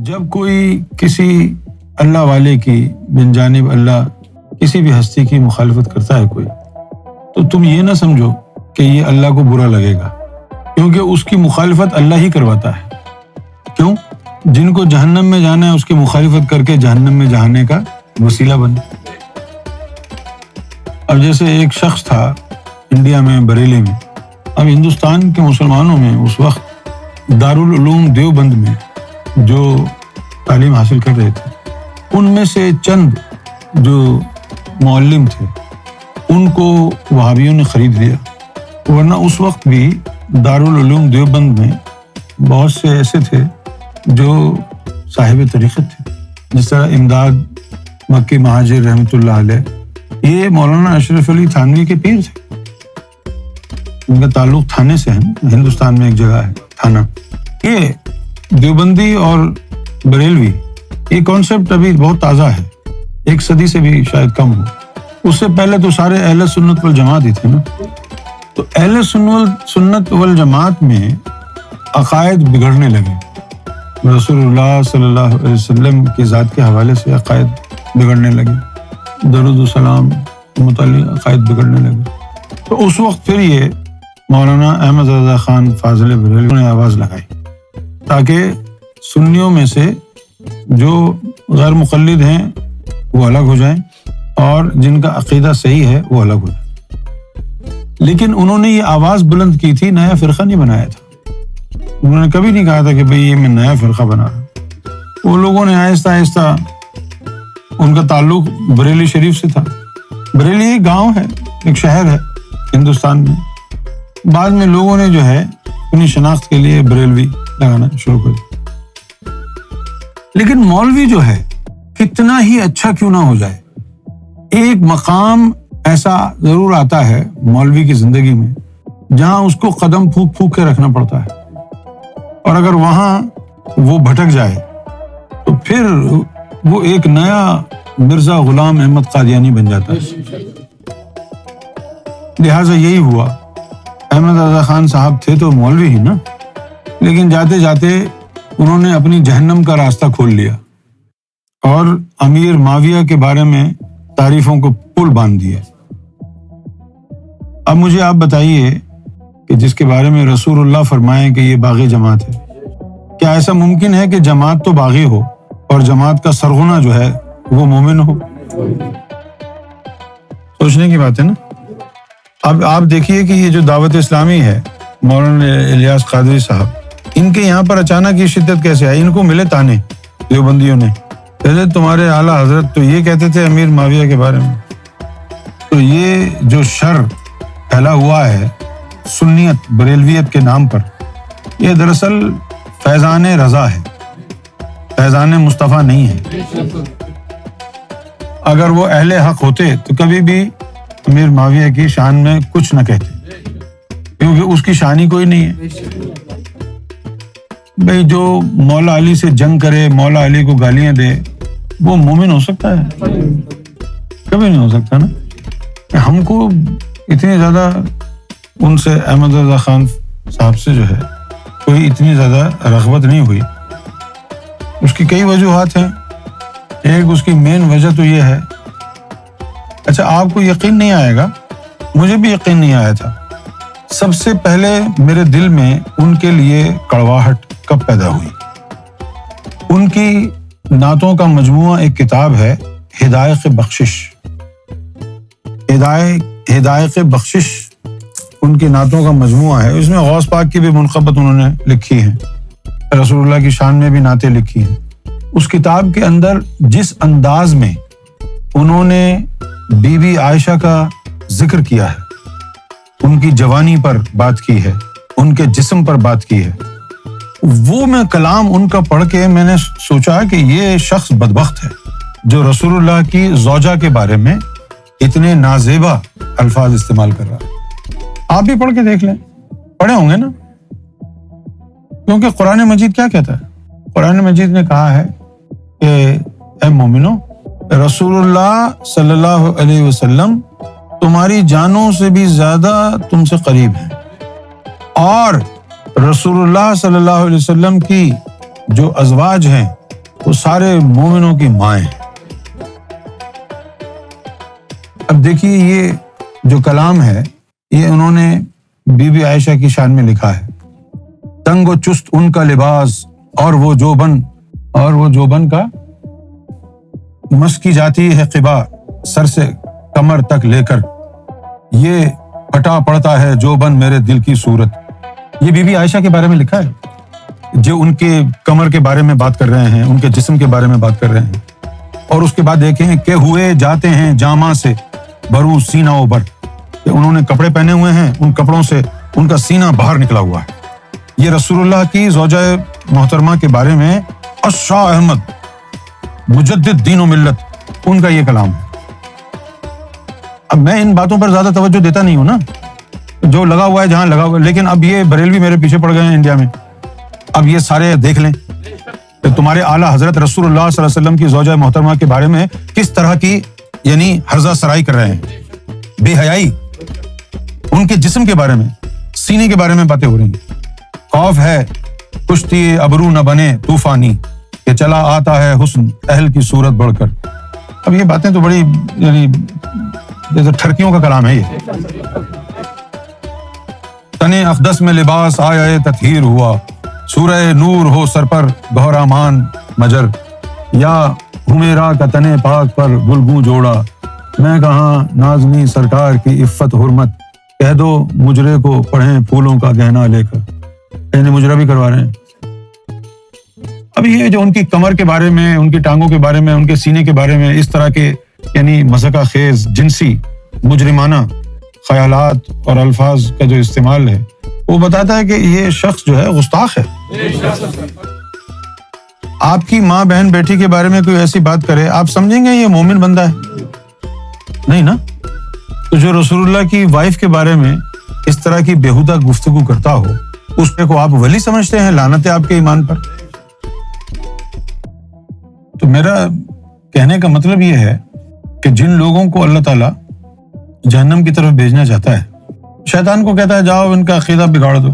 جب کوئی کسی اللہ والے کی من جانب اللہ کسی بھی ہستی کی مخالفت کرتا ہے کوئی، تو تم یہ نہ سمجھو کہ یہ اللہ کو برا لگے گا، کیونکہ اس کی مخالفت اللہ ہی کرواتا ہے۔ کیوں؟ جن کو جہنم میں جانا ہے اس کی مخالفت کر کے جہنم میں جانے کا وسیلہ بنے۔ اب جیسے ایک شخص تھا انڈیا میں، بریلی میں، اب ہندوستان کے مسلمانوں میں اس وقت دارالعلوم دیوبند میں جو تعلیم حاصل کر رہے تھے، ان میں سے چند جو معلم تھے ان کو وہابیوں نے خرید لیا، ورنہ اس وقت بھی دارالعلوم دیوبند میں بہت سے ایسے تھے جو صاحب طریقت تھے، جس طرح امداد مکی مہاجر رحمۃ اللہ علیہ، یہ مولانا اشرف علی تھانوی کے پیر تھے، ان کا تعلق تھانے سے ہے، ہندوستان میں ایک جگہ ہے تھانہ۔ یہ دیوبندی اور بریلوی یہ کانسیپٹ ابھی بہت تازہ ہے، ایک صدی سے بھی شاید کم ہو۔ اس سے پہلے تو سارے اہل سنت والجماعت ہی تھے نا۔ تو اہل سنت والجماعت میں عقائد بگڑنے لگے، رسول اللہ صلی اللہ علیہ وسلم کی ذات کے حوالے سے عقائد بگڑنے لگے، درود و سلام متعلق عقائد بگڑنے لگے۔ تو اس وقت پھر یہ مولانا احمد رضا خان فاضل بریلوی نے آواز لگائی تاکہ سنیوں میں سے جو غیر مقلد ہیں وہ الگ ہو جائیں اور جن کا عقیدہ صحیح ہے وہ الگ ہو جائیں۔ لیکن انہوں نے یہ آواز بلند کی تھی، نیا فرقہ نہیں بنایا تھا۔ انہوں نے کبھی نہیں کہا تھا کہ بھئی یہ میں نیا فرقہ بنا رہا ہوں۔ وہ لوگوں نے آہستہ آہستہ، ان کا تعلق بریلی شریف سے تھا۔ بریلی ایک گاؤں ہے، ایک شہر ہے ہندوستان میں۔ بعد میں لوگوں نے جو ہے اپنی شناخت کے لیے بریلوی لگانا شروع کر دیا۔ لیکن مولوی جو ہے کتنا ہی اچھا کیوں نہ ہو جائے، ایک مقام ایسا ضرور آتا ہے مولوی کی زندگی میں جہاں اس کو قدم پھونک پھونک کے رکھنا پڑتا ہے، اور اگر وہاں وہ بھٹک جائے تو پھر وہ ایک نیا مرزا غلام احمد قادیانی بن جاتا ہے۔ لہٰذا یہی ہوا، احمد رضا خان صاحب تھے تو مولوی ہی نا، لیکن جاتے جاتے انہوں نے اپنی جہنم کا راستہ کھول لیا اور امیر معاویہ کے بارے میں تعریفوں کو پل باندھ دیے۔ اب مجھے آپ بتائیے کہ جس کے بارے میں رسول اللہ فرمائے کہ یہ باغی جماعت ہے، کیا ایسا ممکن ہے کہ جماعت تو باغی ہو اور جماعت کا سرغنہ جو ہے وہ مومن ہو؟ سوچنے کی بات ہے نا۔ اب آپ دیکھیے کہ یہ جو دعوت اسلامی ہے، مولانا الیاس قادری صاحب، ان کے یہاں پر اچانک یہ شدت کیسے آئی؟ ان کو ملے تانے دیوبندیوں نے، کہتے تمہارے اعلیٰ حضرت تو یہ کہتے تھے امیر معاویہ کے بارے میں۔ تو یہ جو شر پھیلا ہوا ہے سنیت بریلویت کے نام پر، یہ دراصل فیضان رضا ہے، فیضان مصطفیٰ نہیں ہے۔ اگر وہ اہل حق ہوتے تو کبھی بھی امیر معاویہ کی شان میں کچھ نہ کہتے، کیونکہ اس کی شان ہی کوئی نہیں ہے۔ بھئی جو مولا علی سے جنگ کرے، مولا علی کو گالیاں دے، وہ مومن ہو سکتا ہے؟ کبھی نہیں ہو سکتا نا۔ ہم کو اتنی زیادہ ان سے، احمد رضا خان صاحب سے جو ہے کوئی اتنی زیادہ رغبت نہیں ہوئی۔ اس کی کئی وجوہات ہیں، ایک اس کی مین وجہ تو یہ ہے، اچھا آپ کو یقین نہیں آئے گا، مجھے بھی یقین نہیں آیا تھا، سب سے پہلے میرے دل میں ان کے لیے کڑواہٹ کب پیدا ہوئی؟ ان کی نعتوں کا مجموعہ ایک کتاب ہے، ہدایت بخشش۔ ہدایت بخشش ان کی نعتوں کا مجموعہ ہے، اس میں غوث پاک کی بھی منقبت انہوں نے لکھی ہے، رسول اللہ کی شان میں بھی نعتیں لکھی ہیں۔ اس کتاب کے اندر جس انداز میں انہوں نے بی بی عائشہ کا ذکر کیا ہے، ان کی جوانی پر بات کی ہے، ان کے جسم پر بات کی ہے، وہ میں کلام ان کا پڑھ کے میں نے سوچا کہ یہ شخص بدبخت ہے جو رسول اللہ کی زوجہ کے بارے میں اتنے نازیبا الفاظ استعمال کر رہا ہے۔ آپ بھی پڑھ کے دیکھ لیں، پڑھے ہوں گے نا، کیونکہ قرآن مجید کیا کہتا ہے؟ قرآن مجید نے کہا ہے کہ اے مومنو، رسول اللہ صلی اللہ علیہ وسلم تمہاری جانوں سے بھی زیادہ تم سے قریب ہیں، اور رسول اللہ صلی اللہ علیہ وسلم کی جو ازواج ہیں وہ سارے مومنوں کی مائیں. اب دیکھیے یہ جو کلام ہے یہ انہوں نے بی بی عائشہ کی شان میں لکھا ہے. تنگ و چست ان کا لباس اور وہ جوبن کا مس کی جاتی ہے قبا سر سے کمر تک لے کر، یہ پھٹا پڑتا ہے جوبن میرے دل کی صورت. یہ بی بی عائشہ کے بارے میں لکھا ہے، جو ان کے کمر کے بارے میں بات کر رہے ہیں، ان کے جسم کے بارے میں بات کر رہے ہیں. اور اس کے بعد دیکھیں کہ ہوئے جاتے ہیں جاماں سے برو سینہ و بر، کہ انہوں نے کپڑے پہنے ہوئے ہیں، ان کپڑوں سے ان کا سینہ باہر نکلا ہوا ہے. یہ رسول اللہ کی زوجہ محترمہ کے بارے میں شاہ احمد مجدد دین و ملت ان کا یہ کلام ہے. اب میں ان باتوں پر زیادہ توجہ دیتا نہیں ہوں نا، جو لگا ہوا ہے جہاں لگا ہوا ہے، لیکن اب یہ بریلوی میرے پیچھے پڑ گئے ہیں انڈیا میں. اب یہ سارے دیکھ لیں کہ تمہارے اعلیٰ حضرت رسول اللہ صلی اللہ علیہ وسلم کی زوجہ محترمہ کے بارے میں کس طرح کی یعنی ہرزہ سرائی کر رہے ہیں، بے حیائی. ان کے جسم کے بارے میں، سینے کے بارے میں باتیں ہو رہی ہیں. خوف ہے کشتی ابرو نہ بنے طوفانی، کہ چلا آتا ہے حسن اہل کی صورت بڑھ کر. اب یہ باتیں تو بڑی یعنی جیسے ٹھرکیوں کا کلام ہے. یہ تنے اقدس میں لباس آیا تطہیر ہوا، سورہ نور ہو سر پر گہرامان مجر، یا ہمیرا کا تنے پاک پر گلگوں جوڑا، میں کہاں نازنی سرکار کی عفت حرمت، کہہ دو مجرے کو پڑھیں پھولوں کا گہنا لے کر. یعنی مجرا بھی کروا رہے ہیں. اب یہ جو ان کی کمر کے بارے میں، ان کی ٹانگوں کے بارے میں، ان کے سینے کے بارے میں اس طرح کے یعنی مذاق خیز جنسی مجرمانہ خیالات اور الفاظ کا جو استعمال ہے، وہ بتاتا ہے کہ یہ شخص جو ہے گستاخ ہے. آپ کی ماں بہن بیٹی کے بارے میں کوئی ایسی بات کرے، آپ سمجھیں گے یہ مومن بندہ ہے؟ نہیں نا. تو جو رسول اللہ کی وائف کے بارے میں اس طرح کی بےہودہ گفتگو کرتا ہو، اس کو آپ ولی سمجھتے ہیں؟ لعنت ہے آپ کے ایمان پر. تو میرا کہنے کا مطلب یہ ہے کہ جن لوگوں کو اللہ تعالیٰ جہنم کی طرف بھیجنا چاہتا ہے، شیطان کو کہتا ہے جاؤ ان کا عقیدہ بگاڑ دو.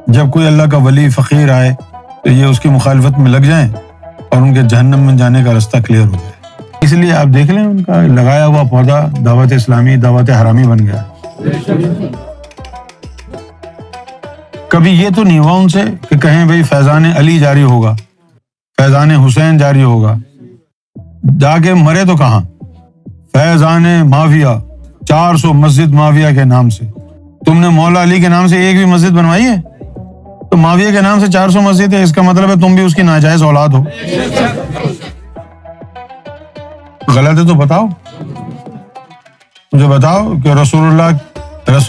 جب کوئی اللہ کا ولی فقیر آئے تو یہ اس کی مخالفت میں لگ جائیں اور ان کے جہنم میں جانے کا رستہ کلیئر ہو جائے. اس لیے آپ دیکھ لیں ان کا لگایا ہوا پودا دعوت اسلامی، دعوت حرامی بن گیا. کبھی یہ تو نہیں ہوا ان سے کہ کہیں بھئی فیضان علی جاری ہوگا، فیضان حسین جاری ہوگا. جا کے مرے تو کہاں؟ فیضان معاویہ، 400 مسجد معاویہ کے نام سے. تم نے مولا علی کے نام سے ایک بھی مسجد بنوائی ہے؟ تو معاویہ کے نام سے 400 مسجد ہے، اس کا مطلب ہے تم بھی اس کی ناجائز اولاد ہو. غلط ہے تو بتاؤ، مجھے بتاؤ کہ رسول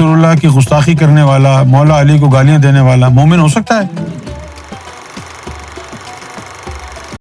اللہ کی گستاخی کرنے والا، مولا علی کو گالیاں دینے والا مومن ہو سکتا ہے؟